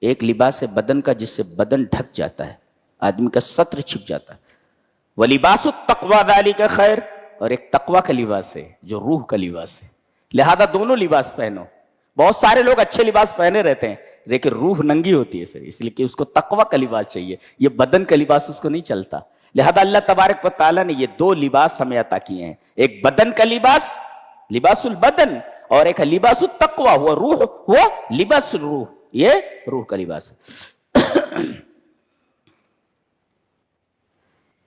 ایک لباس ہے بدن کا جس سے بدن ڈھک جاتا ہے، آدمی کا ستر چھپ جاتا ہے، وَلِبَاسُ التَّقْوَىٰ ذَلِكَ خَيْرٌ، اور ایک تقویٰ کا لباس ہے جو روح کا لباس ہے، لہذا دونوں لباس پہنو۔ بہت سارے لوگ اچھے لباس پہنے رہتے ہیں لیکن روح ننگی ہوتی ہے سر، اس لیے کہ اس کو تقویٰ کا لباس چاہیے، یہ بدن کا لباس اس کو نہیں چلتا۔ لہذا اللہ تبارک و تعالیٰ نے یہ دو لباس ہمیں عطا کیے ہیں، ایک بدن کا لباس لباس البدن، اور ایک لباس التقویٰ ہوا روح، ہوا لباس الروح، یہ روح کا لباس ہے۔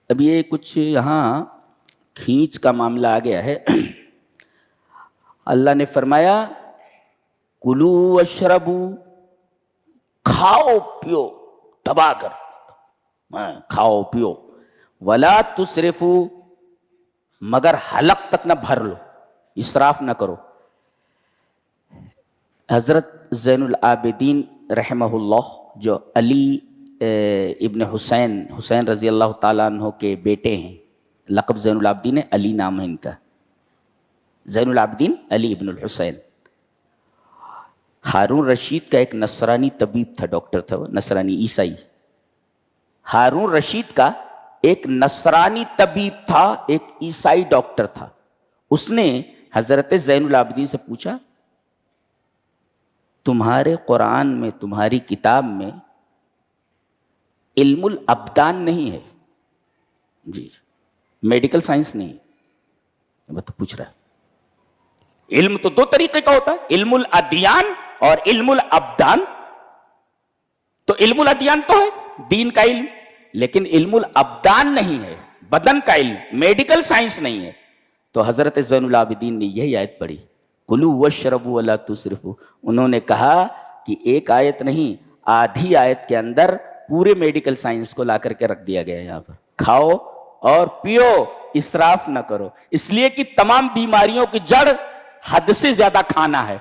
اب یہ کچھ یہاں کھینچ کا معاملہ آ گیا ہے۔ اللہ نے فرمایا کلو واشربو، کھاؤ پیو، تباہ کر، کھاؤ پیو، ولا تسرفو، مگر حلق تک نہ بھر لو، اسراف نہ کرو۔ حضرت زین العابدین رحمہ اللہ جو علی ابن حسین رضی اللہ تعالیٰ عنہ کے بیٹے ہیں، لقب زین العابدین ہے، علی نام ہے ان کا، زین العابدین علی ابن الحسین۔ ہارون رشید کا ایک نصرانی طبیب تھا، ڈاکٹر تھا، وہ نصرانی عیسائی۔ ہارون رشید کا ایک نصرانی طبیب تھا، ایک عیسائی ڈاکٹر تھا۔ اس نے حضرت زین العابدین سے پوچھا تمہارے قرآن میں، تمہاری کتاب میں علم الابدان نہیں ہے؟ جی، میڈیکل سائنس نہیں ہے۔ میں تو پوچھ رہا علم تو دو طریقے کا ہوتا ہے، علم الادیان اور علم الابدان۔ تو علم الادیان تو ہے دین کا علم، لیکن علم الابدان نہیں ہے، بدن کا علم، میڈیکل سائنس نہیں ہے۔ تو حضرت زین العابدین نے یہی آیت پڑھی، کلو واشربوا ولا تسرفوا۔ انہوں نے کہا کہ ایک آیت نہیں، آدھی آیت کے اندر پورے میڈیکل سائنس کو لا کر کے رکھ دیا گیا ہے یہاں پر، کھاؤ اور پیو، اسراف نہ کرو، اس لیے کہ تمام بیماریوں کی جڑ حد سے زیادہ کھانا ہے۔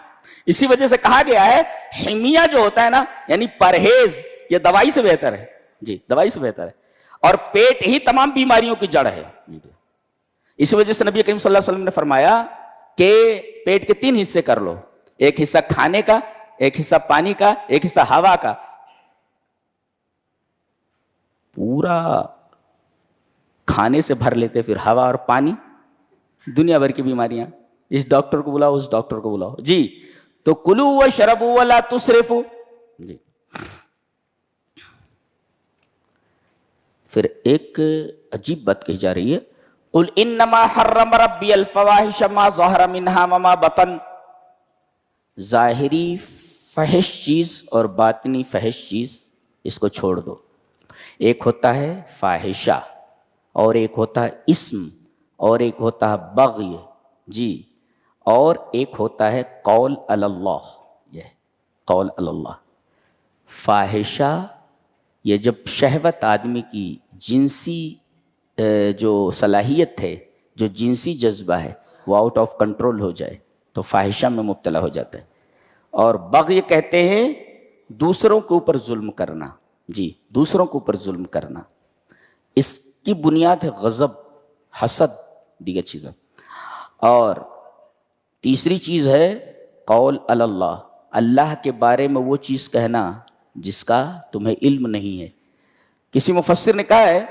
اسی وجہ سے کہا گیا ہے حمیہ جو ہوتا ہے نا، یعنی پرہیز، یہ دوائی سے بہتر ہے، جی دوائی سے بہتر ہے، اور پیٹ ہی تمام بیماریوں کی جڑ ہے۔ اس وجہ سے نبی کریم صلی اللہ علیہ وسلم نے فرمایا کہ پیٹ کے 3 حصے کر لو، ایک حصہ کھانے کا، ایک حصہ پانی کا، ایک حصہ ہوا کا۔ پورا کھانے سے بھر لیتے، پھر ہوا اور پانی، دنیا بھر کی بیماریاں، اس ڈاکٹر کو بلاؤ، اس ڈاکٹر کو بلاؤ، جی۔ تو کلو واشربوا ولا تسرفوا، جی۔ پھر ایک عجیب بات کہی جا رہی ہے، قل انما حرم ربی الفواحش ما ظہر منها وما بطن۔ ظاہری فحش چیز اور باطنی فحش چیز اس کو چھوڑ دو۔ ایک ہوتا ہے فاحشہ، اور ایک ہوتا ہے اسم، اور ایک ہوتا ہے بغی، جی، اور ایک ہوتا ہے قول علی اللہ، یہ قول علی اللہ۔ فاحشہ یہ جب شہوت آدمی کی جنسی جو صلاحیت ہے، جو جنسی جذبہ ہے، وہ آؤٹ آف کنٹرول ہو جائے تو فاحشہ میں مبتلا ہو جاتا ہے۔ اور بغی کہتے ہیں دوسروں کے اوپر ظلم کرنا، جی، دوسروں کے اوپر ظلم کرنا۔ اس کی بنیاد ہے غضب، حسد، دیگر چیزیں۔ اور تیسری چیز ہے قول علی اللہ، اللہ کے بارے میں وہ چیز کہنا جس کا تمہیں علم نہیں ہے۔ کسی مفسر نے کہا ہے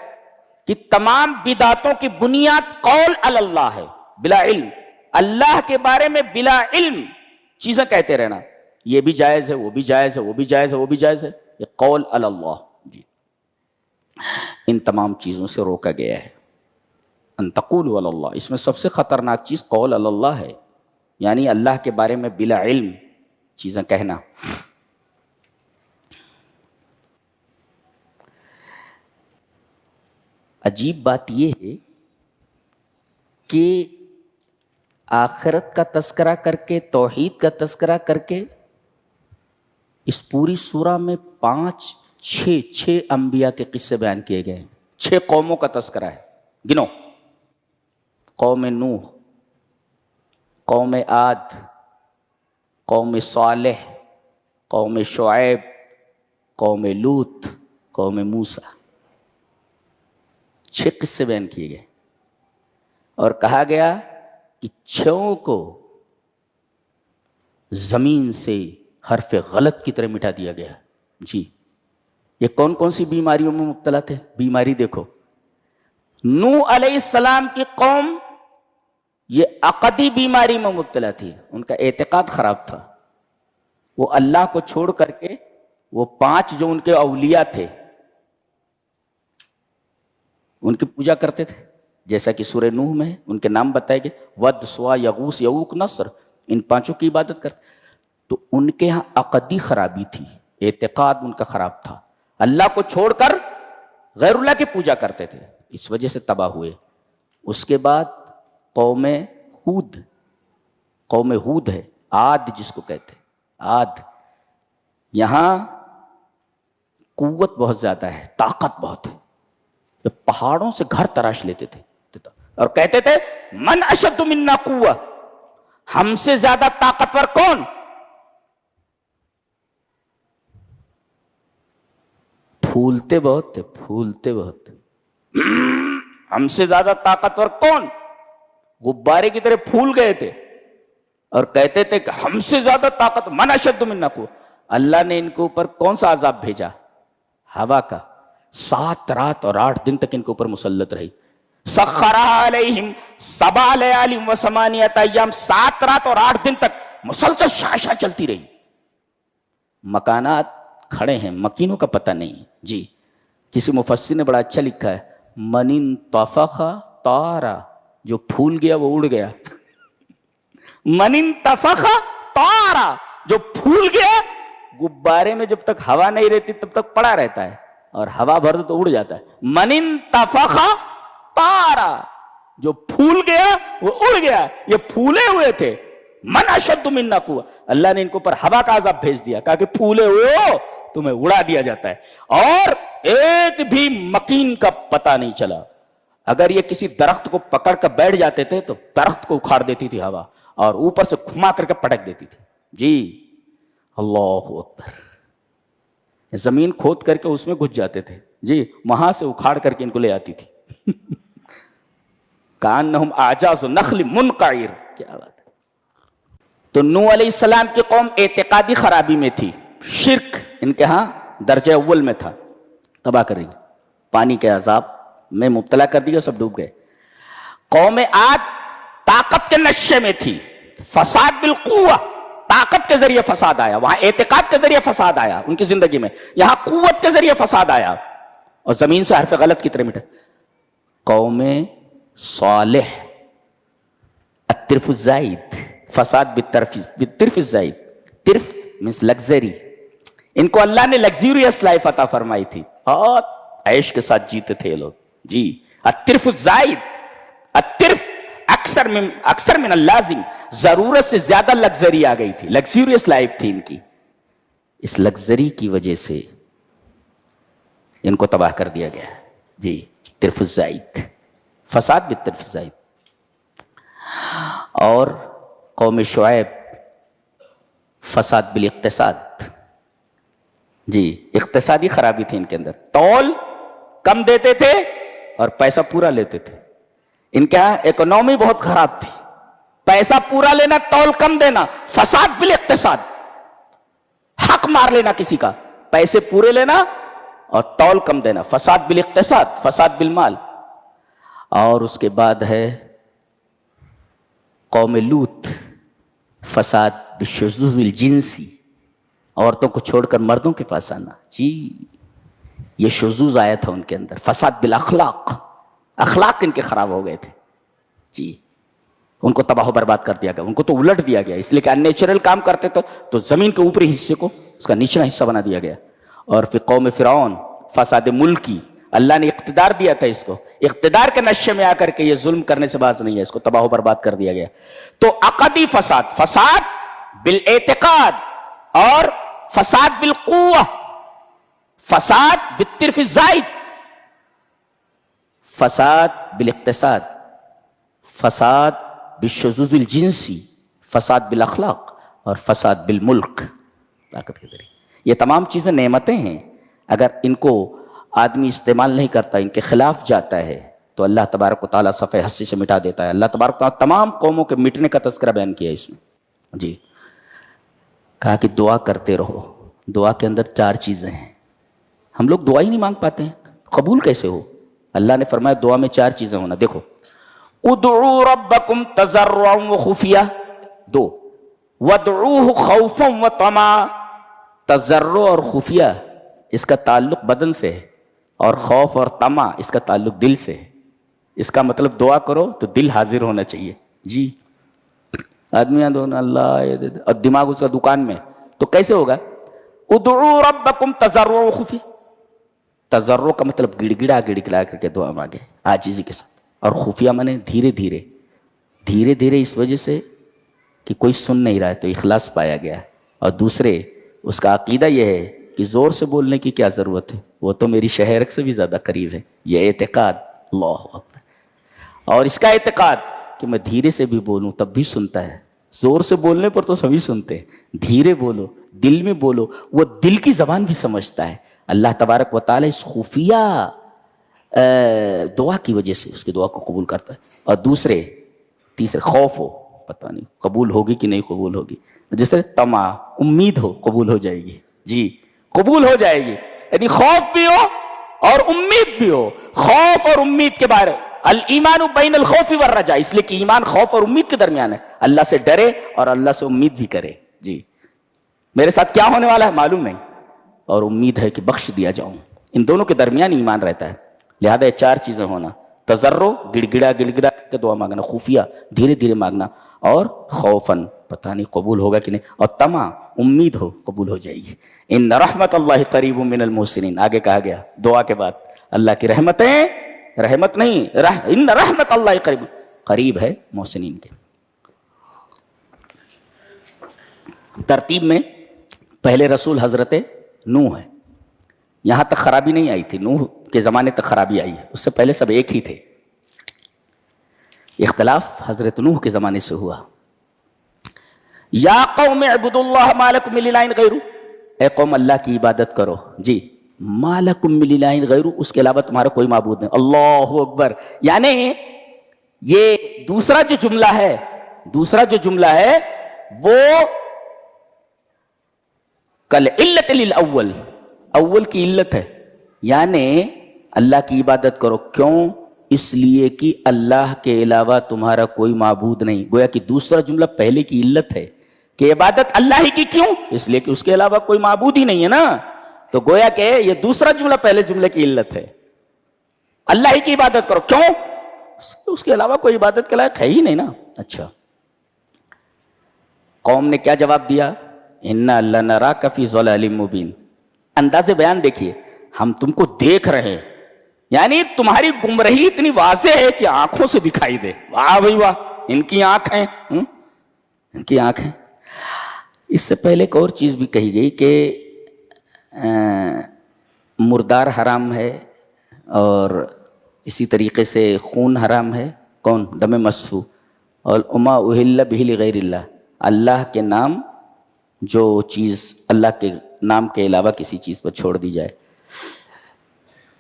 کہ تمام بدعتوں کی بنیاد قول علی اللہ ہے، بلا علم، اللہ کے بارے میں بلا علم چیزیں کہتے رہنا، یہ بھی جائز ہے، وہ بھی جائز ہے، وہ بھی جائز ہے، وہ بھی جائز ہے، یہ قول علی اللہ، جی۔ ان تمام چیزوں سے روکا گیا ہے، ان تقولوا علی اللہ۔ اس میں سب سے خطرناک چیز قول علی اللہ ہے، یعنی اللہ کے بارے میں بلا علم چیزیں کہنا۔ عجیب بات یہ ہے کہ آخرت کا تذکرہ کر کے، توحید کا تذکرہ کر کے، اس پوری سورہ میں 6 انبیاء کے قصے بیان کیے گئے ہیں، 6 قوموں کا تذکرہ ہے، گنو: قوم نوح، قوم عاد، قوم صالح، قوم شعیب، قوم لوط، قوم موسیٰ۔ 6 قصے بیان کیے گئے، اور کہا گیا کہ 6 کو زمین سے حرف غلط کی طرح مٹا دیا گیا، جی یہ کون کون سی بیماریوں میں مبتلا تھے؟ بیماری دیکھو، نوح علیہ السلام کی قوم یہ عقدی بیماری میں مبتلا تھی، ان کا اعتقاد خراب تھا، وہ اللہ کو چھوڑ کر کے وہ 5 جو ان کے اولیاء تھے ان کی پوجا کرتے تھے، جیسا کہ سورہ نوح میں ان کے نام بتائے گئے، ود، سوا، یغوث، یعوق، نصر، ان 5 کی عبادت کرتے، تو ان کے ہاں عقدی خرابی تھی، اعتقاد ان کا خراب تھا، اللہ کو چھوڑ کر غیر اللہ کی پوجا کرتے تھے، اس وجہ سے تباہ ہوئے۔ اس کے بعد قوم ہود ہے، عاد جس کو کہتے ہیں، عاد، یہاں قوت بہت زیادہ ہے، طاقت بہت ہے، یہ پہاڑوں سے گھر تراش لیتے تھے اور کہتے تھے من اشد منا قوہ، ہم سے زیادہ طاقتور کون؟ پھولتے بہت تھے، پھولتے بہت تھے، ہم سے زیادہ طاقتور کون؟ غبارے کی طرح پھول گئے تھے اور کہتے تھے کہ ہم سے زیادہ طاقت، من اشد منا قوہ۔ اللہ نے ان کے اوپر کون سا عذاب بھیجا؟ ہوا کا، 7 رات اور 8 دن تک ان کے اوپر مسلط رہی، سخرها علیہم 7 لیال و 8 ایام، 7 رات اور 8 دن تک مسلسل شاشا چلتی رہی۔ مکانات کھڑے ہیں، مکینوں کا پتہ نہیں، جی کسی مفسر نے بڑا اچھا لکھا ہے، من انتفخ طارا، جو پھول گیا وہ اڑ گیا، من انتفخ طارا، جو پھول گیا غبارے میں جب تک ہوا نہیں رہتی تب تک پڑا رہتا ہے، اور ہوا بھر دو تو اڑ جاتا ہے، من انتفخ طارا، جو پھول گیا وہ اڑ گیا، یہ پھولے ہوئے تھے، من اشد منا قوہ، اللہ نے ان کو پر ہوا کا عذاب بھیج دیا، کہا کہ پھولے ہو تمہیں اڑا دیا جاتا ہے، اور ایک بھی مکین کا پتہ نہیں چلا۔ اگر یہ کسی درخت کو پکڑ کر بیٹھ جاتے تھے تو درخت کو اکھاڑ دیتی تھی ہوا، اور اوپر سے گھما کر کے پٹک دیتی تھی، جی اللہ اکبر، زمین کھود کر کے اس میں گھس جاتے تھے، جی وہاں سے اکھاڑ کر کے ان کو لے آتی تھی، کانہم اعجاز نخل منقعر، کیا بات ہے۔ تو نوح علیہ السلام کی قوم اعتقادی خرابی میں تھی، شرک ان کے ہاں درجہ اول میں تھا، تباہ کریں گے، پانی کے عذاب میں مبتلا کر دیا، سب ڈوب گئے۔ قوم عاد طاقت کے نشے میں تھی، فساد بالقوہ، طاقت کے ذریعے فساد آیا، وہاں اعتقاد کے ذریعے فساد آیا ان کی زندگی میں، یہاں قوت کے ذریعے فساد آیا، اور زمین سے حرف غلط کی طرح مٹا۔ قوم صالح الترف الزائد، فساد بالترف الزائد، ترف means لگزری، ان کو اللہ نے لگزیریس لائف عطا فرمائی تھی، اور عیش کے ساتھ جیتے تھے لوگ، جی الترف الزائد، الترف اکثر من اللازم، ضرورت سے زیادہ لگزری آ گئی تھی، لگزیریس لائف تھی ان کی، اس لگزری کی وجہ سے ان کو تباہ کر دیا گیا، جی ترف الزائد، فساد بالترف الزائد۔ اور قوم شعیب فساد بالاقتصاد، جی اقتصادی خرابی تھی ان کے اندر، تول کم دیتے تھے اور پیسہ پورا لیتے تھے، ان کے یہاں اکنومی بہت خراب تھی، پیسہ پورا لینا، تول کم دینا، فساد بالاقتصاد، حق مار لینا کسی کا، پیسے پورے لینا اور تول کم دینا، فساد بالاقتصاد، فساد بالمال۔ اور اس کے بعد ہے قوم لوط، فساد بالشذوذ الجنسی، عورتوں کو چھوڑ کر مردوں کے پاس آنا، جی یہ شذوذ آیا تھا ان کے اندر، فساد بالاخلاق، اخلاق ان کے خراب ہو گئے تھے، جی ان کو تباہ و برباد کر دیا گیا، ان کو تو الٹ دیا گیا، اس لیے کہ ان نیچرل کام کرتے تو زمین کے اوپری حصے کو اس کا نچلا حصہ بنا دیا گیا۔ اور پھر قوم فرعون، فساد ملکی، اللہ نے اقتدار دیا تھا اس کو، اقتدار کے نشے میں آ کر کے یہ ظلم کرنے سے باز نہیں ہے، اس کو تباہ و برباد کر دیا گیا۔ تو عقدی فساد، فساد بالاعتقاد، اور فساد بالقوہ، فساد بالترف الزائد، فساد بالاقتصاد، فساد بالشذوذ الجنسی، فساد بالاخلاق، اور فساد بالملک، طاقت کے ذریعے۔ یہ تمام چیزیں نعمتیں ہیں، اگر ان کو آدمی استعمال نہیں کرتا، ان کے خلاف جاتا ہے تو اللہ تبارک و تعالیٰ صفحہ ہستی سے مٹا دیتا ہے۔ اللہ تبارک و تعالیٰ تمام قوموں کے مٹنے کا تذکرہ بیان کیا ہے اس میں، جی کہا کہ دعا کرتے رہو، دعا کے اندر 4 چیزیں ہیں. ہم لوگ دعا ہی نہیں مانگ پاتے ہیں, قبول کیسے ہو؟ اللہ نے فرمایا دعا میں 4 چیزیں ہونا. دیکھو, ادعوا ربکم تضرعا وخفیہ, 2 وادعوہ خوفا وطمعا. تضرع اور خفیہ اس کا تعلق بدن سے ہے, اور خوف اور طمع اس کا تعلق دل سے ہے. اس کا مطلب دعا کرو تو دل حاضر ہونا چاہیے. جی, آدمیاں دونوں اللہ اور دماغ اس کا دکان میں, تو کیسے ہوگا؟ ادعوا ربکم تضرعا وخفیہ. تضرع کا مطلب گڑ گڑا کر کے دعا مانگے عاجزی کے ساتھ, اور خفیہ مانے دھیرے دھیرے اس وجہ سے کہ کوئی سن نہیں رہا ہے تو اخلاص پایا گیا. اور دوسرے اس کا عقیدہ یہ ہے کہ زور سے بولنے کی کیا ضرورت ہے, وہ تو میری شہرک سے بھی زیادہ قریب ہے. یہ اعتقاد, اللہ اکبر. اور اس کا اعتقاد کہ میں دھیرے سے بھی بولوں تب بھی سنتا ہے, زور سے بولنے پر تو سبھی سنتے ہیں, دھیرے بولو, دل میں بولو, وہ دل کی زبان بھی سمجھتا ہے. اللہ تبارک و تعالی اس خفیہ دعا کی وجہ سے اس کی دعا کو قبول کرتا ہے. اور تیسرے خوف ہو, پتہ نہیں قبول ہوگی کہ نہیں قبول ہوگی. جیسے طمع, امید ہو قبول ہو جائے گی. جی, قبول ہو جائے گی, یعنی خوف بھی ہو اور امید بھی ہو. خوف اور امید کے بارے, الایمان بین الخوف والرجاء, اس لیے کہ ایمان خوف اور امید کے درمیان ہے. اللہ سے ڈرے اور اللہ سے امید بھی کرے. جی, میرے ساتھ کیا ہونے والا ہے معلوم نہیں, اور امید ہے کہ بخش دیا جاؤں. ان دونوں کے درمیان ایمان رہتا ہے. لہذا یہ 4 چیزیں ہونا, تضرع گڑ گڑا کے دعا مانگنا, خفیہ دھیرے مانگنا, اور خوفاً پتہ نہیں قبول ہوگا کہ نہیں, اور طمع امید ہو قبول ہو جائے گی. ان رحمت اللہ قریب من المحسنین. آگے کہا گیا دعا کے بعد اللہ کی رحمتیں, رحمت نہیں, ان رحمت اللہ قریب ہے محسنین کے. ترتیب میں پہلے رسول حضرت نوح ہے. یہاں تک خرابی نہیں آئی تھی, نوح کے زمانے تک خرابی آئی, اس سے پہلے سب ایک ہی تھے. اختلاف حضرت نوح کے زمانے سے ہوا. یا قوم اعبدوا اللہ ما لکم من الہ غیرہ, اے قوم اللہ کی عبادت کرو. جی, ما لکم من الہ غیرہ, اس کے علاوہ تمہارا کوئی معبود نہیں. اللہ اکبر. یعنی یہ دوسرا جو جملہ ہے وہ کل علت للاول, اول کی علت ہے. یعنی اللہ کی عبادت کرو, کیوں؟ اس لیے کہ اللہ کے علاوہ تمہارا کوئی معبود نہیں. گویا کہ دوسرا جملہ پہلے کی علت ہے کہ عبادت اللہ ہی کی. کیوں؟ اس لیے کہ اس کے علاوہ کوئی معبود ہی نہیں ہے نا. تو گویا کہ یہ دوسرا جملہ پہلے جملے کی علت ہے. اللہ ہی کی عبادت کرو, کیوں؟ اس کے علاوہ کوئی عبادت کے لائق ہے ہی نہیں نا. اچھا, قوم نے کیا جواب دیا؟ انا لنراک فی ضلال مبین. انداز بیان دیکھیے, ہم تم کو دیکھ رہے ہیں, یعنی تمہاری گمراہی اتنی واضح ہے کہ آنکھوں سے دکھائی دے. واہ بھائی واہ, ان کی آنکھ ہیں, ان کی آنکھ ہیں. اس سے پہلے ایک اور چیز بھی کہی گئی کہ مردار حرام ہے, اور اسی طریقے سے خون حرام ہے. کون؟ دم مسفوح. اور اما اہل بہ لغیر اللہ, اللہ کے نام جو چیز اللہ کے نام کے علاوہ کسی چیز پر چھوڑ دی جائے.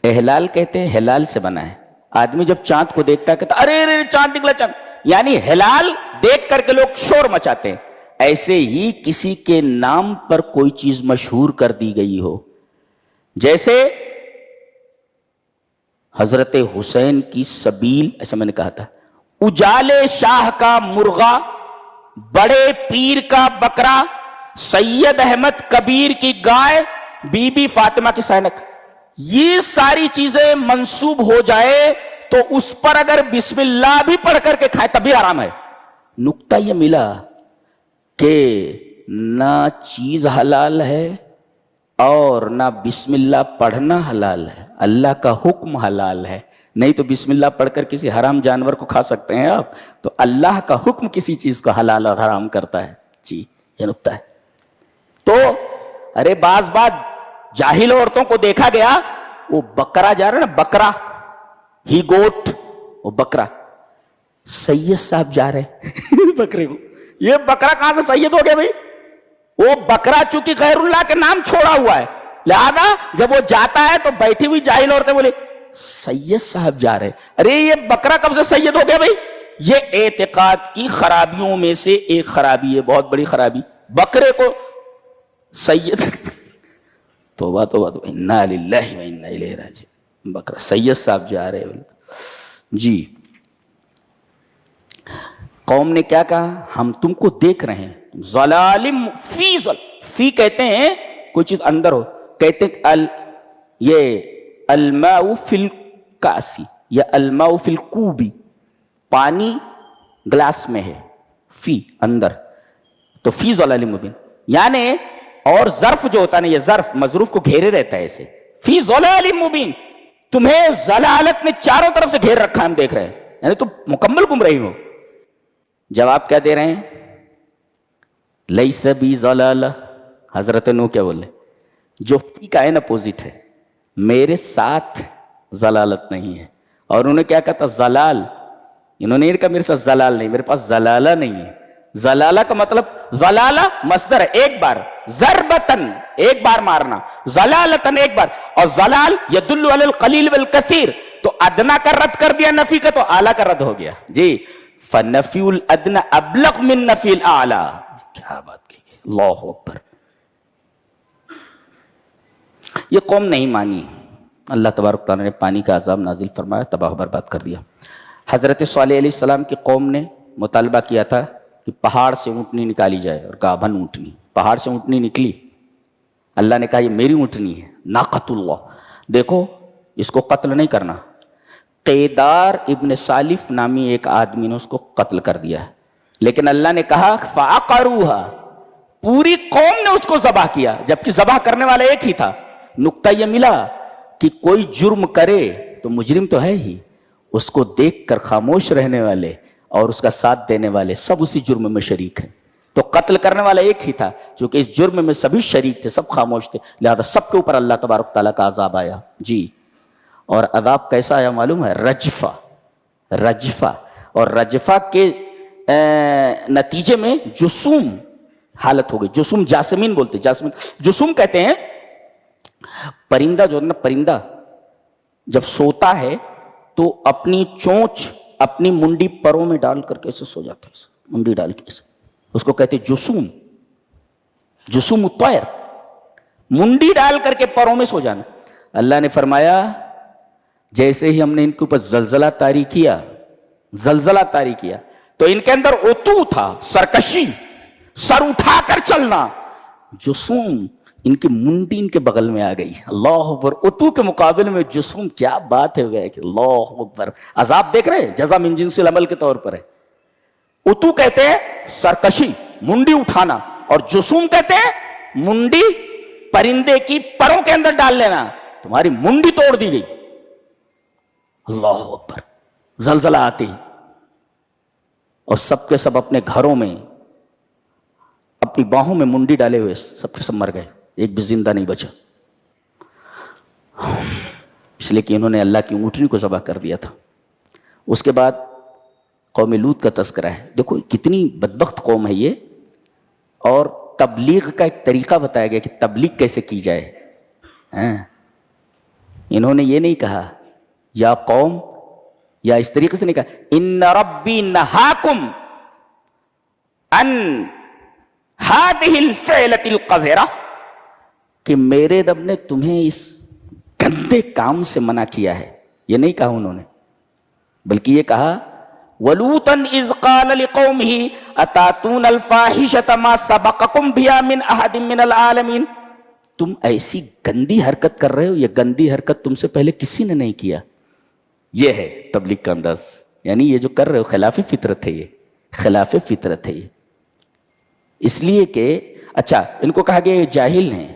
احلال کہتے ہیں, ہلال سے بنا ہے. آدمی جب چاند کو دیکھتا ہے کہتا ارے چاند نکلا چاند, یعنی ہلال دیکھ کر کے لوگ شور مچاتے ہیں. ایسے ہی کسی کے نام پر کوئی چیز مشہور کر دی گئی ہو, جیسے حضرت حسین کی سبیل, ایسا میں نے کہا تھا, اجالے شاہ کا مرغا, بڑے پیر کا بکرا, سید احمد کبیر کی گائے, بی بی فاطمہ کی سینک. یہ ساری چیزیں منسوب ہو جائے تو اس پر اگر بسم اللہ بھی پڑھ کر کے کھائے تب بھی حرام ہے. نکتہ یہ ملا کہ نہ چیز حلال ہے اور نہ بسم اللہ پڑھنا حلال ہے, اللہ کا حکم حلال ہے. نہیں تو بسم اللہ پڑھ کر کسی حرام جانور کو کھا سکتے ہیں آپ, تو اللہ کا حکم کسی چیز کو حلال اور حرام کرتا ہے. جی, یہ نکتہ ہے. تو ارے بعض بات جاہل عورتوں کو دیکھا گیا, وہ بکرا جا رہا نا, بکرا ہی گوٹ, وہ بکرا, سید صاحب جا رہے بکرے کو, یہ بکرا کہاں سے سید ہو گیا بھائی؟ وہ بکرا چونکہ غیر اللہ کے نام چھوڑا ہوا ہے, لہذا جب وہ جاتا ہے تو بیٹھی ہوئی جاہل عورتیں بولے سید صاحب جا رہے. ارے یہ بکرا کب سے سید ہو گیا بھائی؟ یہ اعتقاد کی خرابیوں میں سے ایک خرابی ہے, بہت بڑی خرابی. بکرے کو سید توبہ توبہ تو انا للہ و انا الیہ راجعون. بکرا سید صاحب جا رہے ہیں جی. قوم نے کیا کہا؟ ہم تم کو دیکھ رہے ہیں. ظلالم فی کہتے ہیں کوئی چیز اندر ہو، کہتے ہیں یہ الماء فی الکاسی یا الماء فی الکوبی، پانی گلاس میں ہے، فی اندر، تو فی ظلال مبین. یعنی اور ظرف جو ہوتا ہے نا، یہ ظرف مظروف کو گھیرے رہتا ہے ایسے، فی ظلال مبین، تمہیں ضلالت نے چاروں طرف سے گھیر رکھا، ہم دیکھ رہے ہیں، یعنی تم مکمل گم رہی ہو. جواب کیا دے رہے ہیں؟ لیس بی ضلالہ. حضرت نوح کیا بولے؟ جو فی کا ہے نا اپوزٹ ہے، میرے ساتھ ضلالت نہیں ہے. اور انہوں نے کیا کہا تھا؟ ضلال. انہوں نے یہ کہا میرے ساتھ ضلال نہیں، میرے پاس ضلالہ نہیں ہے. ضلالہ کا مطلب، ضلالہ مصدر ہے ایک بار، ضربتن ایک بار مارنا، ضلالتن ایک بار، اور ضلال یدل علی القلیل والکثیر. تو ادنا کا رد کر دیا نفی کا، تو اعلیٰ کا رد ہو گیا جی. فنفی الادنى ابلغ من نفی الاعلیٰ. کیا بات کہی ہے، اللہ اکبر. یہ قوم نہیں مانی، اللہ تبارک تعالیٰ نے پانی کا عذاب نازل فرمایا، تباہ و برباد کر دیا. حضرت صالح علیہ السلام کی قوم نے مطالبہ کیا تھا کہ پہاڑ سے اونٹنی نکالی جائے، اور گابھن اونٹنی. پہاڑ سے اونٹنی نکلی، اللہ نے کہا یہ میری اونٹنی ہے، ناقۃ اللہ، دیکھو اس کو قتل نہیں کرنا. قیدار ابن سالف نامی ایک آدمی نے اس کو قتل کر دیا ہے، لیکن اللہ نے کہا فعقروها، پوری قوم نے اس کو ذبح کیا، جبکہ ذبح کرنے والا ایک ہی تھا. نقطہ یہ ملا کہ کوئی جرم کرے تو مجرم تو ہے ہی، اس کو دیکھ کر خاموش رہنے والے اور اس کا ساتھ دینے والے سب اسی جرم میں شریک ہیں. تو قتل کرنے والا ایک ہی تھا، چونکہ اس جرم میں سبھی شریک تھے، سب خاموش تھے، لہذا سب کے اوپر اللہ تبارک تعالیٰ کا عذاب آیا جی. اور عذاب کیسا آیا معلوم ہے؟ رجفہ. رجفہ، اور رجفہ کے نتیجے میں جسوم حالت ہو گئی. جسوم جاسمین بولتے، جاسمین جسوم کہتے ہیں. پرندہ جو ہے نا، پرندہ جب سوتا ہے تو اپنی چونچ اپنی منڈی پروں میں ڈال کر کے ایسے سو جاتا ہے، منڈی ڈال کے ایسے، اس کو کہتے جسوم. جسوم الطیر، منڈی ڈال کر کے پروں میں سو جانا. اللہ نے فرمایا جیسے ہی ہم نے ان کے اوپر زلزلہ طاری کیا، زلزلہ طاری کیا، تو ان کے اندر عتو تھا، سرکشی، سر اٹھا کر چلنا. جسوم، ان کی منڈی ان کے بغل میں آ گئی. اللہ اکبر. عتو کے مقابل میں جسوم، کیا بات ہے گیا کہ اللہ اکبر. عذاب دیکھ رہے ہیں، جزا من جنس العمل کے طور پر ہے. عتو کہتے ہیں سرکشی، منڈی اٹھانا، اور جسوم کہتے ہیں منڈی پرندے کی پروں کے اندر ڈال لینا. تمہاری منڈی توڑ دی گئی. اللہ اکبر. زلزلہ آتے ہی اور سب کے سب اپنے گھروں میں اپنی باہوں میں منڈی ڈالے ہوئے سب کے سب مر گئے، ایک بھی زندہ نہیں بچا، اس لیے کہ انہوں نے اللہ کی اونٹنی کو ذبح کر دیا تھا. اس کے بعد قوم لوط کا تذکرہ ہے. دیکھو کتنی بدبخت قوم ہے یہ. اور تبلیغ کا ایک طریقہ بتایا گیا کہ تبلیغ کیسے کی جائے. انہوں نے یہ نہیں کہا یا قوم، یا اس طریقے سے نہیں کہا ان ربی نہاکم ان هذه الفعلة القذرة، کہ میرے رب نے تمہیں اس گندے کام سے منع کیا ہے. یہ نہیں کہا انہوں نے، بلکہ یہ کہا وَلُوطًا إِذْ قَالَ لِقَوْمِهِ أَتَأْتُونَ الْفَاحِشَةَ مَا سَبَقَكُمْ بِهَا مِنْ أَحَدٍ مِنَ الْعَالَمِينَ. تم ایسی گندی حرکت کر رہے ہو، یہ گندی حرکت تم سے پہلے کسی نے نہیں کیا. یہ ہے تبلیغ کا انداز. یعنی یہ جو کر رہے ہو خلاف فطرت ہے، یہ خلاف فطرت ہے یہ. اس لیے کہ اچھا ان کو کہا گیا یہ جاہل ہیں،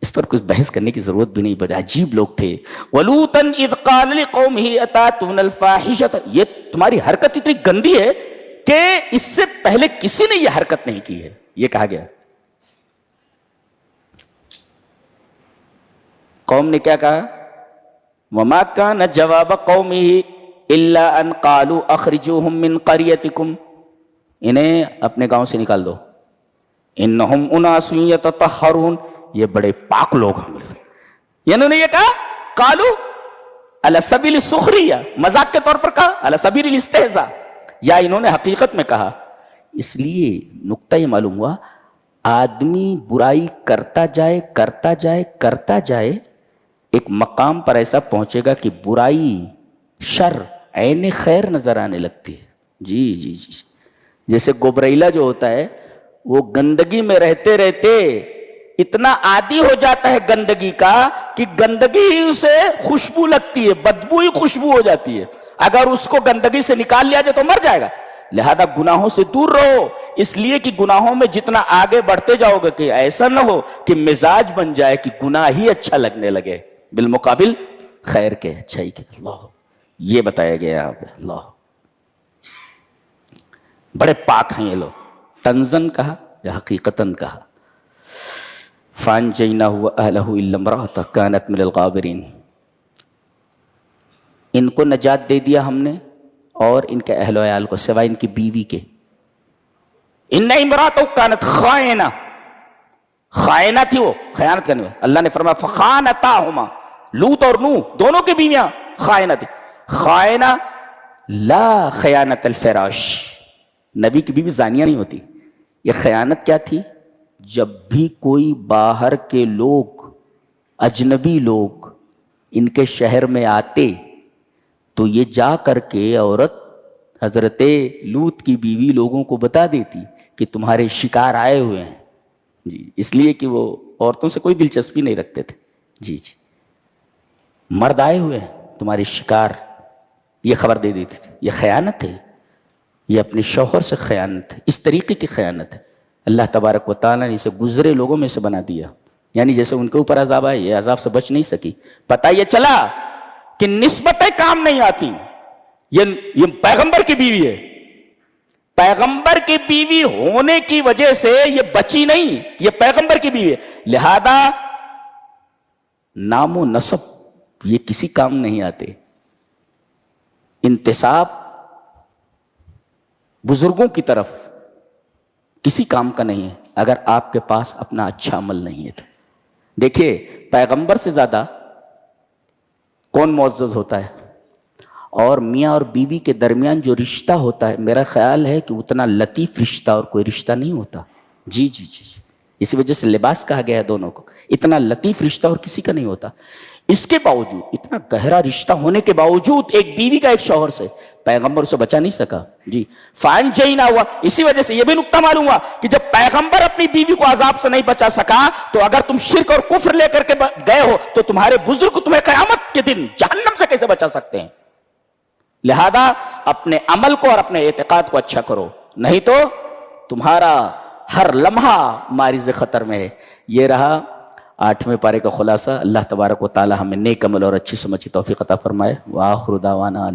اس پر کچھ بحث کرنے کی ضرورت بھی نہیں، بڑے عجیب لوگ تھے. وَلُوطًا إِذْ قَالَ لِقَوْمِهِ أَتَأْتُونَ الْفَاحِشَةَ، یہ تمہاری حرکت اتنی گندی ہے کہ اس سے پہلے کسی نے یہ حرکت نہیں کی ہے، یہ کہا گیا. قوم نے کیا کہا؟ وَمَا كَانَ جَوَابَ قَوْمِهِ إِلَّا أَنْ قَالُوا أَخْرِجُوهُمْ مِنْ قَرْيَتِكُمْ، انہیں اپنے گاؤں سے نکال دو. انہم اناس یتطہرون، یہ بڑے پاک لوگ ہیں. انہوں نے یہ کہا قالو علی سبیل السخریہ، مذاق کے طور پر کہا، علی سبیل الاستہزاء، یا انہوں نے حقیقت میں کہا. اس لیے نقطہ یہ معلوم ہوا آدمی برائی کرتا جائے کرتا جائے کرتا جائے، ایک مقام پر ایسا پہنچے گا کہ برائی، شر عین خیر نظر آنے لگتی ہے۔ جی جی جی، جیسے گوبریلا جو ہوتا ہے وہ گندگی میں رہتے رہتے اتنا عادی ہو جاتا ہے گندگی کا کہ گندگی ہی اسے خوشبو لگتی ہے، بدبو ہی خوشبو ہو جاتی ہے۔ اگر اس کو گندگی سے نکال لیا جائے تو مر جائے گا۔ لہذا گناہوں سے دور رہو، اس لیے کہ گناہوں میں جتنا آگے بڑھتے جاؤ گے کہ ایسا نہ ہو کہ مزاج بن جائے کہ گناہ ہی اچھا لگنے لگے بالمقابل خیر کے، اچھائی کے۔ اللہ، یہ بتایا گیا یہاں پہ۔ اللہ، بڑے پاک ہیں یہ لوگ۔ تنزن کہا یا حقیقتاً کہا؟ فَأَنْجَيْنَاهُ وَأَهْلَهُ إِلَّا امْرَأَتَهُ كَانَتْ مِنَ الْغَابِرِينَ، ان کو نجات دے دیا ہم نے اور ان کے اہل و عیال کو سوائے ان کی بیوی کے۔ ان امراتو کانت خائنہ، خائنہ تھی، وہ خیانت کرنے والی۔ اللہ نے فرمایا فخانتاہما، لوط اور نوح دونوں کی بیویاں خائنہ تھی۔ خائنہ لا خیانت الفراش، نبی کی بیوی زانیہ نہیں ہوتی۔ یہ خیانت کیا تھی؟ جب بھی کوئی باہر کے لوگ، اجنبی لوگ ان کے شہر میں آتے تو یہ جا کر کے عورت حضرت لوط کی بیوی لوگوں کو بتا دیتی کہ تمہارے شکار آئے ہوئے ہیں۔ جی، اس لیے کہ وہ عورتوں سے کوئی دلچسپی نہیں رکھتے تھے۔ جی جی، مرد آئے ہوئے ہیں تمہارے شکار، یہ خبر دے دیتی تھی۔ یہ خیانت ہے، یہ اپنے شوہر سے خیانت ہے، اس طریقے کی خیانت ہے۔ اللہ تبارک و تعالیٰ نے اسے گزرے لوگوں میں سے بنا دیا، یعنی جیسے ان کے اوپر عذاب آئے، یہ عذاب سے بچ نہیں سکی۔ پتہ یہ چلا کہ نسبتیں کام نہیں آتی۔ یہ پیغمبر کی بیوی ہے، پیغمبر کی بیوی ہونے کی وجہ سے یہ بچی نہیں، یہ پیغمبر کی بیوی ہے۔ لہذا نام و نسب یہ کسی کام نہیں آتے، انتساب بزرگوں کی طرف کسی کام کا نہیں ہے اگر آپ کے پاس اپنا اچھا عمل نہیں ہے تو۔ دیکھیے، پیغمبر سے زیادہ کون معزز ہوتا ہے؟ اور میاں اور بیوی کے درمیان جو رشتہ ہوتا ہے، میرا خیال ہے کہ اتنا لطیف رشتہ اور کوئی رشتہ نہیں ہوتا۔ جی جی جی، اسی وجہ سے لباس کہا گیا ہے دونوں کو۔ اتنا لطیف رشتہ اور کسی کا نہیں ہوتا۔ اس کے باوجود، اتنا گہرا رشتہ ہونے کے باوجود ایک بیوی کا ایک شوہر سے پیغمبر اسے بچا نہیں سکا۔ جی، فَأَنْجَيْنَا ہوا۔ اسی وجہ سے یہ بھی نکتہ معلوم ہوا کہ جب پیغمبر اپنی بیوی کو عذاب سے نہیں بچا سکا تو اگر تم شرک اور کفر لے کر کے گئے ہو تو تمہارے بزرگ تمہیں قیامت کے دن جہنم سے کیسے بچا سکتے ہیں؟ لہذا اپنے عمل کو اور اپنے اعتقاد کو اچھا کرو، نہیں تو تمہارا ہر لمحہ معرض خطر میں ہے۔ یہ رہا 8ویں پارے کا خلاصہ۔ اللہ تبارک و تعالی ہمیں نیک عمل اور اچھی سمجھ کی توفیق عطا فرمائے۔ وآخر دعوانا